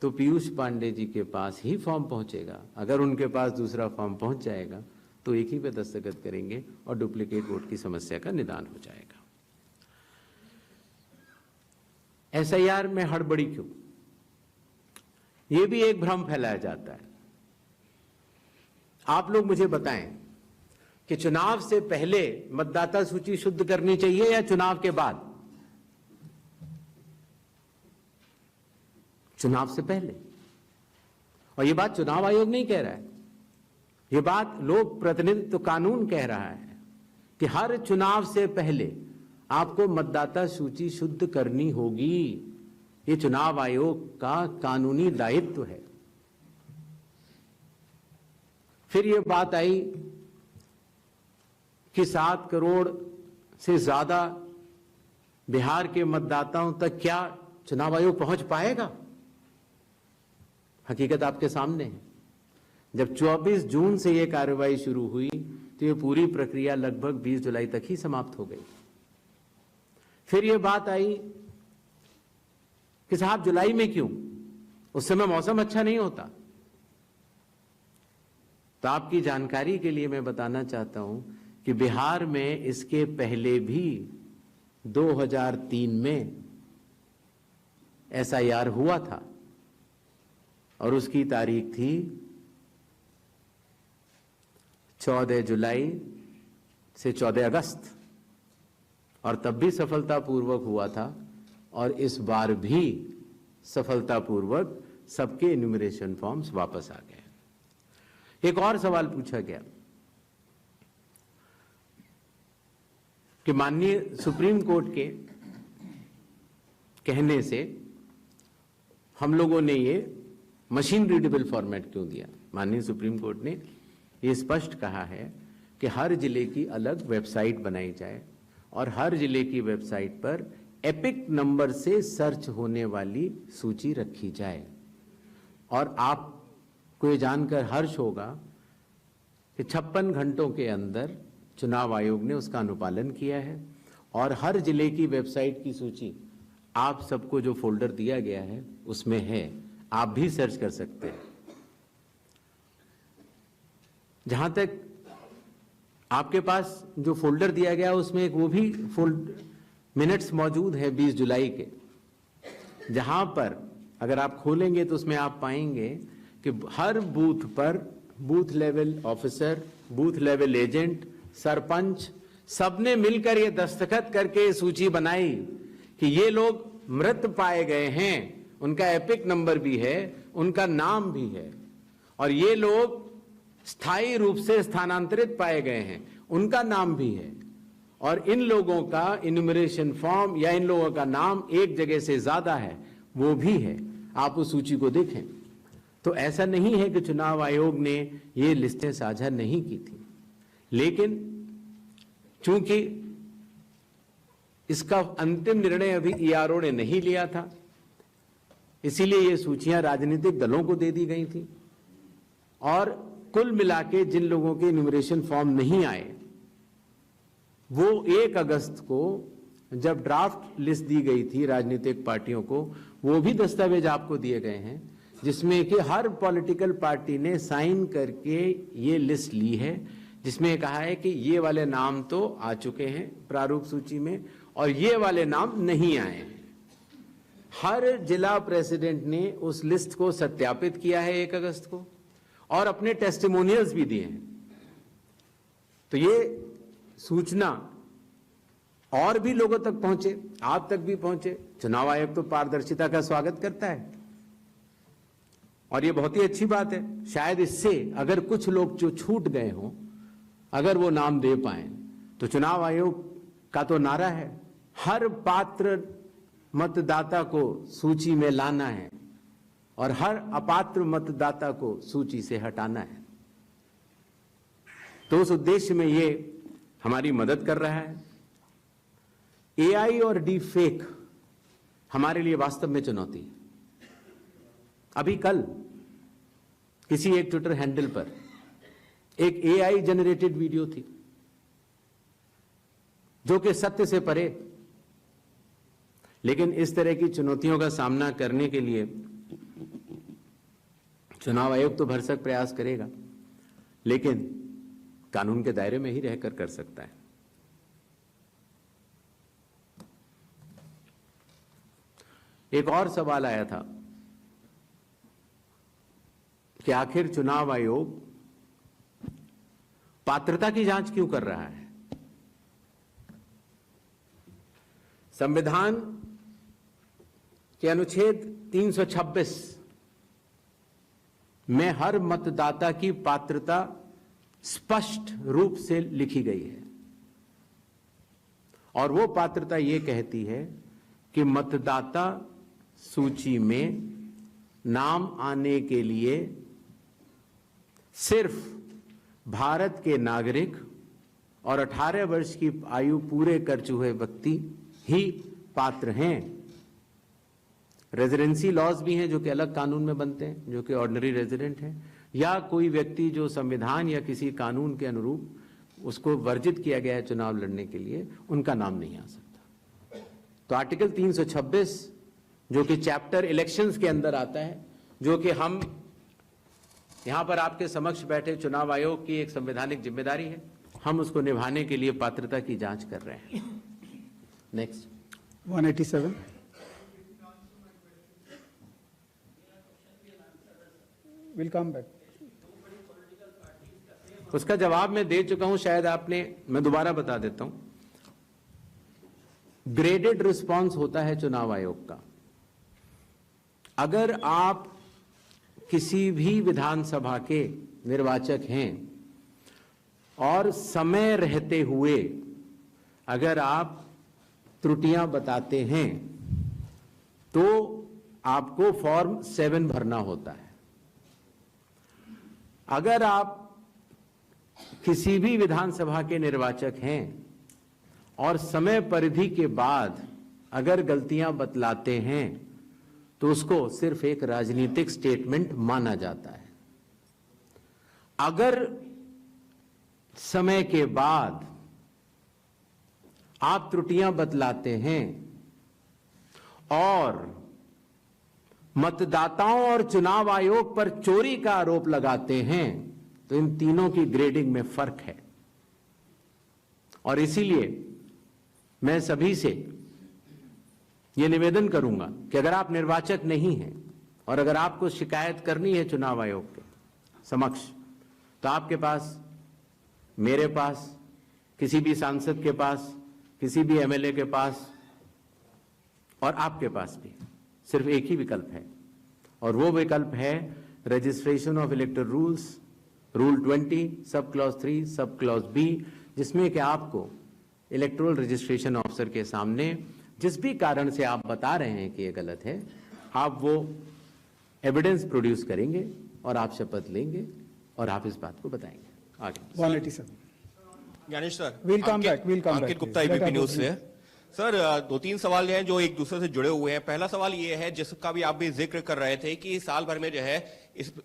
तो पीयूष पांडे जी के पास ही फॉर्म पहुंचेगा। अगर उनके पास दूसरा फॉर्म पहुंच जाएगा तो एक ही पे दस्तखत करेंगे और डुप्लीकेट वोट की समस्या का निदान हो जाएगा। एसआईआर में हड़बड़ी क्यों? यह भी एक भ्रम फैलाया जाता है। आप लोग मुझे बताएं कि चुनाव से पहले मतदाता सूची शुद्ध करनी चाहिए या चुनाव के बाद? चुनाव से पहले। और यह बात चुनाव आयोग नहीं कह रहा है, यह बात लोक प्रतिनिधित्व कानून कह रहा है कि हर चुनाव से पहले आपको मतदाता सूची शुद्ध करनी होगी। यह चुनाव आयोग का कानूनी दायित्व है। फिर यह बात आई कि 7 करोड़ से ज्यादा बिहार के मतदाताओं तक क्या चुनाव आयोग पहुंच पाएगा? हकीकत आपके सामने है। जब 24 जून से यह कार्रवाई शुरू हुई तो यह पूरी प्रक्रिया लगभग 20 जुलाई तक ही समाप्त हो गई। फिर यह बात आई कि साहब जुलाई में क्यों? उस समय मौसम अच्छा नहीं होता। तो आपकी जानकारी के लिए मैं बताना चाहता हूं कि बिहार में इसके पहले भी 2003 में एसआईआर हुआ था और उसकी तारीख थी 14 जुलाई से 14 अगस्त, और तब भी सफलतापूर्वक हुआ था। और इस बार भी सफलतापूर्वक सबके एन्यूमरेशन फॉर्म्स वापस आ गए। एक और सवाल पूछा गया कि माननीय सुप्रीम कोर्ट के कहने से हम लोगों ने ये मशीन रीडेबल फॉर्मेट क्यों दिया? माननीय सुप्रीम कोर्ट ने ये स्पष्ट कहा है कि हर जिले की अलग वेबसाइट बनाई जाए और हर जिले की वेबसाइट पर एपिक नंबर से सर्च होने वाली सूची रखी जाए। और आपको ये जानकर हर्ष होगा कि 56 घंटों के अंदर चुनाव आयोग ने उसका अनुपालन किया है और हर जिले की वेबसाइट की सूची आप सबको जो फोल्डर दिया गया है उसमें है, आप भी सर्च कर सकते हैं। जहां तक आपके पास जो फोल्डर दिया गया उसमें एक वो भी मिनट्स मौजूद है 20 जुलाई के, जहां पर अगर आप खोलेंगे तो उसमें आप पाएंगे कि हर बूथ पर booth level officer, booth level agent, sarpanch सबने मिलकर ये दस्तखत करके सूची बनाई कि ये लोग मृत पाए गए हैं, उनका एपिक नंबर भी है, उनका नाम भी है, और ये लोग स्थायी रूप से स्थानांतरित पाए गए हैं, उनका नाम भी है, और इन लोगों का इन्यूमरेशन फॉर्म या इन लोगों का नाम एक जगह से ज्यादा है, वो भी है। आप उस सूची को देखें तो ऐसा नहीं है कि चुनाव आयोग ने ये लिस्टें साझा नहीं की थी, लेकिन चूंकि इसका अंतिम निर्णय अभी ईआरओ ने नहीं लिया था, इसीलिए ये सूचियां राजनीतिक दलों को दे दी गई थी। और कुल मिला के जिन लोगों के इन्यूमरेशन फॉर्म नहीं आए वो 1 अगस्त को जब ड्राफ्ट लिस्ट दी गई थी राजनीतिक पार्टियों को, वो भी दस्तावेज आपको दिए गए हैं जिसमें कि हर पॉलिटिकल पार्टी ने साइन करके ये लिस्ट ली है, जिसमें कहा है कि ये वाले नाम तो आ चुके हैं प्रारूप सूची में और ये वाले नाम नहीं आए हैं। हर जिला प्रेसिडेंट ने उस लिस्ट को सत्यापित किया है 1 अगस्त को और अपने टेस्टिमोनियल्स भी दिए हैं। तो ये सूचना और भी लोगों तक पहुंचे, आप तक भी पहुंचे। चुनाव आयोग तो पारदर्शिता का स्वागत करता है और ये बहुत ही अच्छी बात है। शायद इससे अगर कुछ लोग जो छूट गए हों, अगर वो नाम दे पाए, तो चुनाव आयोग का तो नारा है हर पात्र मतदाता को सूची में लाना है और हर अपात्र मतदाता को सूची से हटाना है। तो उस उद्देश्य में ये हमारी मदद कर रहा है। एआई और डीप फेक हमारे लिए वास्तव में चुनौती है। अभी कल किसी एक ट्विटर हैंडल पर एक एआई जनरेटेड वीडियो थी जो कि सत्य से परे, लेकिन इस तरह की चुनौतियों का सामना करने के लिए चुनाव आयोग तो भरसक प्रयास करेगा, लेकिन कानून के दायरे में ही रहकर कर सकता है। एक और सवाल आया था कि आखिर चुनाव आयोग पात्रता की जांच क्यों कर रहा है। संविधान के अनुच्छेद 326 में हर मतदाता की पात्रता स्पष्ट रूप से लिखी गई है और वो पात्रता ये कहती है कि मतदाता सूची में नाम आने के लिए सिर्फ भारत के नागरिक और 18 वर्ष की आयु पूरे कर चुके व्यक्ति ही पात्र हैं। रेजिडेंसी लॉज भी हैं जो कि अलग कानून में बनते हैं, जो कि ऑर्डिनरी रेजिडेंट हैं, या कोई व्यक्ति जो संविधान या किसी कानून के अनुरूप उसको वर्जित किया गया है चुनाव लड़ने के लिए, उनका नाम नहीं आ सकता। तो आर्टिकल 326 जो कि चैप्टर इलेक्शंस के अंदर आता है, जो कि हम यहां पर आपके समक्ष बैठे चुनाव आयोग की एक संवैधानिक जिम्मेदारी है, हम उसको निभाने के लिए पात्रता की जांच कर रहे हैं। नेक्स्ट 187. We'll come back. उसका जवाब मैं दे चुका हूं, शायद आपने, मैं दोबारा बता देता हूं। ग्रेडेड रिस्पांस होता है चुनाव आयोग का। अगर आप किसी भी विधानसभा के निर्वाचक हैं और समय रहते हुए अगर आप त्रुटियां बताते हैं तो आपको फॉर्म 7 भरना होता है। अगर आप किसी भी विधानसभा के निर्वाचक हैं और समय परिधि के बाद अगर गलतियां बतलाते हैं तो उसको सिर्फ एक राजनीतिक स्टेटमेंट माना जाता है। अगर समय के बाद आप त्रुटियां बतलाते हैं और मतदाताओं और चुनाव आयोग पर चोरी का आरोप लगाते हैं तो इन तीनों की ग्रेडिंग में फर्क है। और इसीलिए मैं सभी से यह निवेदन करूंगा कि अगर आप निर्वाचक नहीं हैं और अगर आपको शिकायत करनी है चुनाव आयोग के समक्ष, तो आपके पास, मेरे पास, किसी भी सांसद के पास, किसी भी एमएलए के पास और आपके पास भी सिर्फ एक ही विकल्प है, और वो विकल्प है registration of electoral rules, rule 20 sub clause 3 sub clause B, जिसमें कि आपको इलेक्टोरल रजिस्ट्रेशन ऑफिसर के सामने जिस भी कारण से आप बता रहे हैं कि ये गलत है, आप वो एविडेंस प्रोड्यूस करेंगे और आप शपथ लेंगे और आप इस बात को बताएंगे। आगे 187. Gyanesh sir, We'll come back. Ankit Gupta please. ABP news से। सर, 2-3 सवाल हैं जो एक दूसरे से जुड़े हुए हैं। पहला सवाल ये है, जिसका भी आप भी जिक्र कर रहे थे कि साल भर में जो है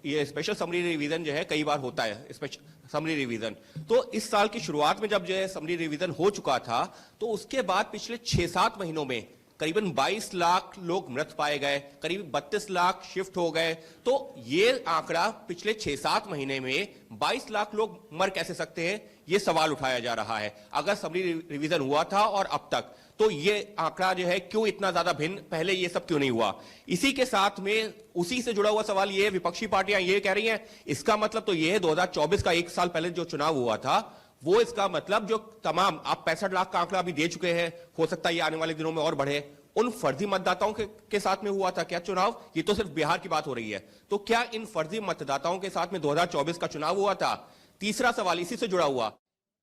ये स्पेशल समरी रिवीजन जो है कई बार होता है, स्पेशल समरी रिवीजन। तो इस साल की शुरुआत में जब जो है समरी रिवीजन हो चुका था, तो उसके बाद पिछले 6-7 महीनों में करीबन 22 लाख लोग मृत पाए गए, करीब 32 लाख शिफ्ट हो गए। तो ये आंकड़ा पिछले 6-7 महीने में 22 लाख लोग मर कैसे सकते हैं, ये सवाल उठाया जा रहा है। अगर समरी रिवीजन हुआ था और अब तक, तो ये आंकड़ा जो है क्यों इतना ज्यादा भिन्न, पहले ये सब क्यों नहीं हुआ। इसी के साथ में उसी से जुड़ा हुआ सवाल ये, विपक्षी पार्टियां ये कह रही हैं, इसका मतलब तो ये है 2024 का 1 साल पहले जो चुनाव हुआ था, वो इसका मतलब जो तमाम, आप 65 लाख का आंकड़ा अभी दे चुके हैं, हो सकता है ये आने वाले दिनों में और बढ़े, उन फर्जी मतदाताओं के साथ में हुआ था क्या चुनाव? ये तो सिर्फ बिहार की बात हो रही है। तो क्या इन फर्जी मतदाताओं के साथ में 2024 का चुनाव हुआ था? तीसरा सवाल इसी से जुड़ा हुआ,